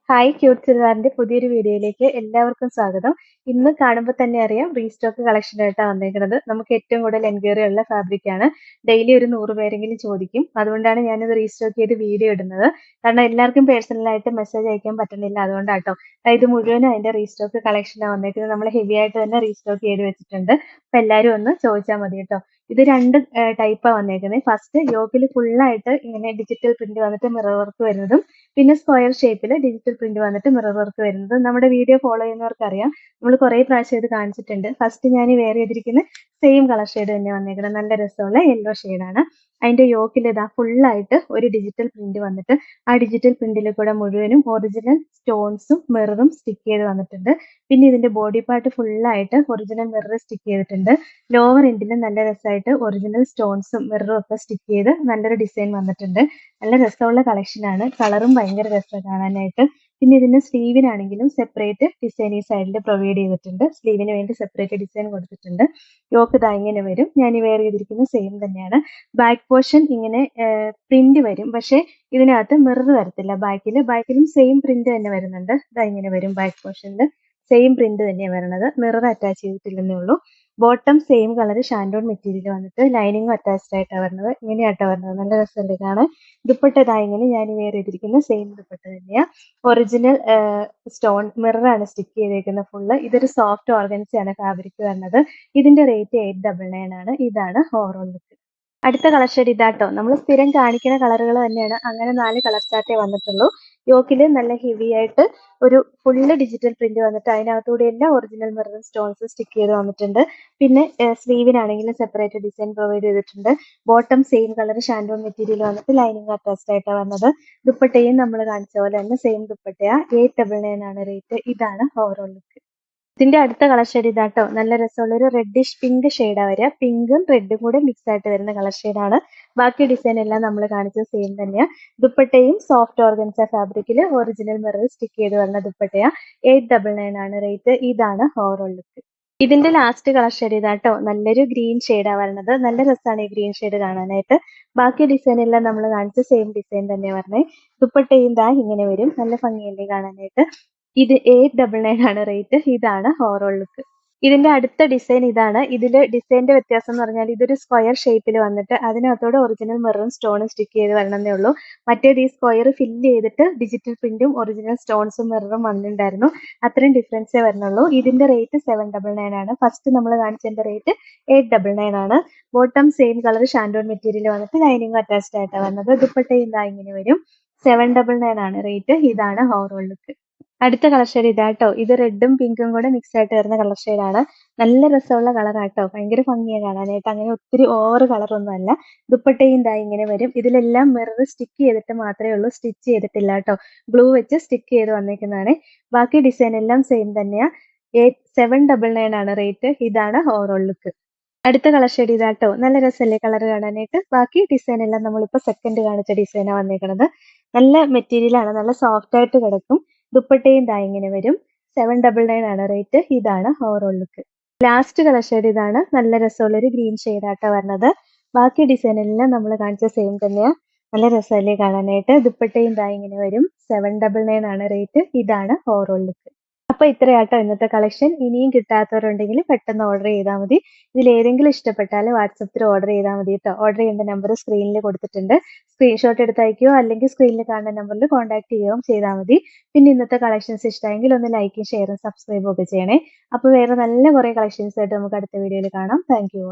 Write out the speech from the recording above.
Hi cute ചുരിദാറിന്റെ പുതിയൊരു വീഡിയോയിലേക്ക് എല്ലാവർക്കും സ്വാഗതം. ഇന്ന് കാണുമ്പോൾ തന്നെ അറിയാം റീസ്റ്റോക്ക് കളക്ഷൻ ആയിട്ടാണ് വന്നേക്കുന്നത്. നമുക്ക് ഏറ്റവും കൂടുതൽ എൻക്വയറി ഉള്ള ഫാബ്രിക് ആണ്. ഡെയിലി ഒരു 100 പേരെങ്കിലും ചോദിക്കും. അതുകൊണ്ടാണ് ഞാനിത് റീസ്റ്റോക്ക് ചെയ്ത് വീഡിയോ ഇടുന്നത്. കാരണം എല്ലാവർക്കും പേഴ്സണലായിട്ട് മെസ്സേജ് അയക്കാൻ പറ്റുന്നില്ല, അതുകൊണ്ടാട്ടോ. ഇത് മുഴുവനും അതിന്റെ റീസ്റ്റോക്ക് കളക്ഷനാണ് വന്നേക്കുന്നത്. നമ്മൾ ഹെവി ആയിട്ട് തന്നെ റീസ്റ്റോക്ക് ചെയ്ത് വെച്ചിട്ടുണ്ട്. അപ്പൊ എല്ലാവരും ഒന്ന് ചോദിച്ചാൽ മതി കേട്ടോ. ഇത് രണ്ട് ടൈപ്പാണ് വന്നേക്കുന്നത്. ഫസ്റ്റ് യോക്കിൽ ഫുള്ളായിട്ട് ഇങ്ങനെ ഡിജിറ്റൽ പ്രിന്റ് വന്നിട്ട് മിറർ വർക്ക് വരുന്നതും, പിന്നെ സ്ക്വയർ ഷേപ്പിൽ ഡിജിറ്റൽ പ്രിന്റ് വന്നിട്ട് മിറർ വർക്ക് വരുന്നത്. നമ്മുടെ വീഡിയോ ഫോളോ ചെയ്യുന്നവർക്ക് അറിയാം, നമ്മൾ കുറേ പ്രാവശ്യം ഇത് കാണിച്ചിട്ടുണ്ട്. ഫസ്റ്റ് ഞാൻ വെയർ ചെയ്തിരിക്കുന്ന സെയിം കളർ ഷെയ്ഡ് തന്നെ വന്നേക്കുന്നത്. നല്ല രസമുള്ള യെല്ലോ ഷെയ്ഡാണ്. അതിന്റെ യോക്കിൽ ഇതാ ഫുള്ളായിട്ട് ഒരു ഡിജിറ്റൽ പ്രിന്റ് വന്നിട്ട് ആ ഡിജിറ്റൽ പ്രിന്റിൽ കൂടെ മുഴുവനും ഒറിജിനൽ സ്റ്റോൺസും മിററും സ്റ്റിക്ക് ചെയ്ത് വന്നിട്ടുണ്ട്. പിന്നെ ഇതിന്റെ ബോഡി പാർട്ട് ഫുള്ളായിട്ട് ഒറിജിനൽ മിറർ സ്റ്റിക്ക് ചെയ്തിട്ടുണ്ട്. ലോവർ എൻഡിലും നല്ല രസമായിട്ട് ഒറിജിനൽ സ്റ്റോൺസും മിററും ഒക്കെ സ്റ്റിക്ക് ചെയ്ത് നല്ലൊരു ഡിസൈൻ വന്നിട്ടുണ്ട്. നല്ല രസമുള്ള കളക്ഷനാണ്. കളറും ഭയങ്കര രസമാണ് കാണാനായിട്ട്. പിന്നെ ഇതിന്റെ സ്ലീവിനാണെങ്കിലും സെപ്പറേറ്റ് ഡിസൈൻ ഈ സൈഡിൽ പ്രൊവൈഡ് ചെയ്തിട്ടുണ്ട്. സ്ലീവിന് വേണ്ടി സെപ്പറേറ്റ് ഡിസൈൻ കൊടുത്തിട്ടുണ്ട്. യോക്ക് ഇതാ ഇങ്ങനെ വരും. ഞാൻ ഈ വെയർ ചെയ്തിരിക്കുന്ന സെയിം തന്നെയാണ്. ബാക്ക് പോർഷൻ ഇങ്ങനെ പ്രിന്റ് വരും, പക്ഷെ ഇതിനകത്ത് മിറർ വരത്തില്ല. ബാക്കിലും സെയിം പ്രിന്റ് തന്നെ വരുന്നുണ്ട്. ഇതാ ഇങ്ങനെ വരും. ബാക്ക് പോർഷനിൽ സെയിം പ്രിന്റ് തന്നെയാണ് വരുന്നത്. മിറർ അറ്റാച്ച് ചെയ്തിട്ടില്ലെന്നേ ഉള്ളൂ. ബോട്ടം സെയിം കളർ ഷാൻഡോൺ മെറ്റീരിയൽ വന്നിട്ട് ലൈനിങ്ങും അറ്റാച്ച്ഡ് ആയിട്ടാണ് വരുന്നത്. ഇങ്ങനെയായിട്ടാണ് വരുന്നത്. നല്ല രസമുണ്ട് കാണാൻ. ദുപ്പട്ട ഇതാ ഇങ്ങനെ ഞാൻ വെയർ ചെയ്തിരിക്കുന്ന സെയിം ദുപ്പട്ട തന്നെയാണ്. ഒറിജിനൽ സ്റ്റോൺ മിറർ ആണ് സ്റ്റിക്ക് ചെയ്തേക്കുന്നത് ഫുള്ള്. ഇതൊരു സോഫ്റ്റ് ഓർഗൻസയാണ് ഫാബ്രിക് വരുന്നത്. ഇതിന്റെ റേറ്റ് 899 ആണ്. ഇതാണ് ഓവറോൾ ലുക്ക്. അടുത്ത കളർ ഷെയ്ഡ് ഇതാട്ടോ. നമ്മൾ സ്ഥിരം കാണിക്കുന്ന കളറുകൾ തന്നെയാണ്. അങ്ങനെ 4 കളർ ചാർട്ടേ വന്നിട്ടുള്ളൂ. യോക്കില് നല്ല ഹെവി ആയിട്ട് ഒരു ഫുള്ള് ഡിജിറ്റൽ പ്രിന്റ് വന്നിട്ട് അതിനകത്തൂടെ എല്ലാം ഒറിജിനൽ മിറർ സ്റ്റോൺസ് സ്റ്റിക്ക് ചെയ്ത് വന്നിട്ടുണ്ട്. പിന്നെ സ്ലീവിനാണെങ്കിലും സെപ്പറേറ്റ് ഡിസൈൻ പ്രൊവൈഡ് ചെയ്തിട്ടുണ്ട്. ബോട്ടം സെയിം കളർ ഷാൻഡോൺ മെറ്റീരിയൽ വന്നിട്ട് ലൈനിങ് അറ്റാച്ച്ഡ് ആയിട്ടാണ് വന്നത്. ദുപ്പട്ടയും നമ്മൾ കാണിച്ച പോലെ തന്നെ സെയിം ദുപ്പട്ടയാ. 899 ആണ് റേറ്റ്. ഇതാണ് ഓവറോൾ ലുക്ക്. ഇതിന്റെ അടുത്ത കളർ ഷെയ്ഡ് ഇതാട്ടോ. നല്ല രസമുള്ള ഒരു റെഡിഷ് പിങ്ക് ഷെയ്ഡാ വരിക. പിങ്കും റെഡും കൂടെ മിക്സ് ആയിട്ട് വരുന്ന കളർ ഷെയ്ഡാണ്. ബാക്കി ഡിസൈൻ എല്ലാം നമ്മൾ കാണിച്ചത് സെയിം തന്നെയാ. ദുപ്പട്ടയും സോഫ്റ്റ് ഓർഗൻസ ഫാബ്രിക്കിൽ ഒറിജിനൽ മിറർ സ്റ്റിക്ക് ചെയ്ത് വരുന്ന ദുപ്പട്ടയാ. 899 ആണ് റേറ്റ്. ഇതാണ് ഓവറോൾ ലുക്ക്. ഇതിന്റെ ലാസ്റ്റ് കളർ ഷെയ്ഡ് ഇതാട്ടോ. നല്ലൊരു ഗ്രീൻ ഷെയ്ഡാ വരുന്നത്. നല്ല രസമാണ് ഈ ഗ്രീൻ ഷെയ്ഡ് കാണാനായിട്ട്. ബാക്കി ഡിസൈൻ എല്ലാം നമ്മൾ കാണിച്ച സെയിം ഡിസൈൻ തന്നെയാ പറഞ്ഞത്. ദുപ്പട്ടയും ദാ ഇങ്ങനെ വരും. നല്ല ഭംഗിയല്ലേ കാണാനായിട്ട്. ഇത് 899 ആണ് റേറ്റ്. ഇതാണ് ഓവറോൾ ലുക്ക്. ഇതിന്റെ അടുത്ത ഡിസൈൻ ഇതാണ്. ഇതില് ഡിസൈനിന്റെ വ്യത്യാസം എന്ന് പറഞ്ഞാൽ ഇതൊരു സ്ക്വയർ ഷേപ്പിൽ വന്നിട്ട് അതിനകത്തോടെ ഒറിജിനൽ മിററും സ്റ്റോണും സ്റ്റിക്ക് ചെയ്ത് വരണമെന്നേ ഉള്ളൂ. മറ്റേത് ഈ സ്ക്വയർ ഫില്ല് ചെയ്തിട്ട് ഡിജിറ്റൽ പ്രിന്റും ഒറിജിനൽ സ്റ്റോൺസും മിററും വന്നിട്ടുണ്ടായിരുന്നു. അത്രയും ഡിഫറൻസേ വരുന്നുള്ളൂ. ഇതിന്റെ റേറ്റ് 799 ആണ്. ഫസ്റ്റ് നമ്മൾ കാണിച്ചതിന്റെ റേറ്റ് 899 ആണ്. ബോട്ടം സെയിം കളർ ഷാൻഡോൺ മെറ്റീരിയൽ വന്നിട്ട് ലൈനിങ് അറ്റാച്ച്ഡ് ആയിട്ടാണ് വരുന്നത്. ദുപ്പട്ടയും ഇതാ ഇങ്ങനെ വരും. 799 ആണ് റേറ്റ്. ഇതാണ് ഓവറോൾ ലുക്ക്. അടുത്ത കളർ ഷെയ്ഡ് ഇതാട്ടോ. ഇത് റെഡും പിങ്കും കൂടെ മിക്സ് ആയിട്ട് വരുന്ന കളർ ഷെയ്ഡാണ്. നല്ല രസമുള്ള കളറാട്ടോ. ഭയങ്കര ഭംഗിയാണ് കാണാനായിട്ട്. അങ്ങനെ ഒത്തിരി ഓവർ കളറൊന്നും അല്ല. ദുപ്പട്ടയും ദാ ഇങ്ങനെ വരും. ഇതിലെല്ലാം മിറർ സ്റ്റിക്ക് ചെയ്തിട്ട് മാത്രമേ ഉള്ളൂ, സ്റ്റിച്ച് ചെയ്തിട്ടില്ല കേട്ടോ. ഗ്ലൂ വെച്ച് സ്റ്റിക്ക് ചെയ്ത് വന്നേക്കുന്നതാണ്. ബാക്കി ഡിസൈൻ എല്ലാം സെയിം തന്നെയാ. 799 ആണ് റേറ്റ്. ഇതാണ് ഓവറോൾ ലുക്ക്. അടുത്ത കളർ ഷെയ്ഡ് ഇതാട്ടോ. നല്ല രസമല്ലേ കളർ കാണാനായിട്ട്. ബാക്കി ഡിസൈൻ എല്ലാം നമ്മളിപ്പോൾ സെക്കൻഡ് കാണിച്ച ഡിസൈനാണ് വന്നേക്കുന്നത്. നല്ല മെറ്റീരിയൽ ആണ്. നല്ല സോഫ്റ്റ് ആയിട്ട് കിടക്കും. ദുപ്പട്ടയും ദാ ഇങ്ങനെ വരും. 799 ആണ് റേറ്റ്. ഇതാണ് overall look. Last colour shade ഇതാണ്. നല്ല രസമുള്ള ഒരു ഗ്രീൻ ഷെയ്ഡാട്ടോ വരുന്നത്. ബാക്കി ഡിസൈൻ എല്ലാം നമ്മൾ കാണിച്ച സെയിം തന്നെയാ. നല്ല രസമല്ലേ കാണാനായിട്ട്. ദുപ്പട്ടയും ദാ ഇങ്ങനെ വരും. 799 ആണ് റേറ്റ്. ഇതാണ് ഓവറോൾ ലുക്ക്. അപ്പൊ ഇത്രയാട്ടോ ഇന്നത്തെ കളക്ഷൻ. ഇനിയും കിട്ടാത്തവരുണ്ടെങ്കിൽ പെട്ടെന്ന് ഓർഡർ ചെയ്താൽ മതി. ഇതിൽ ഏതെങ്കിലും ഇഷ്ടപ്പെട്ടാൽ വാട്സപ്പിൽ ഓർഡർ ചെയ്താൽ മതി കേട്ടോ. ഓർഡർ ചെയ്യേണ്ട നമ്പർ സ്ക്രീനിൽ കൊടുത്തിട്ടുണ്ട്. സ്ക്രീൻഷോട്ട് എടുത്ത് അയക്കുകയോ അല്ലെങ്കിൽ സ്ക്രീനിൽ കാണുന്ന നമ്പറിൽ കോൺടാക്ട് ചെയ്യുകയോ ചെയ്താൽ മതി. പിന്നെ ഇന്നത്തെ കളക്ഷൻസ് ഇഷ്ടമെങ്കിൽ ഒന്ന് ലൈക്കും ഷെയറും സബ്സ്ക്രൈബും ഒക്കെ ചെയ്യണേ. അപ്പോൾ വേറെ നല്ല കുറേ കളക്ഷൻസ് ആയിട്ട് നമുക്ക് അടുത്ത വീഡിയോയിൽ കാണാം. Thank you.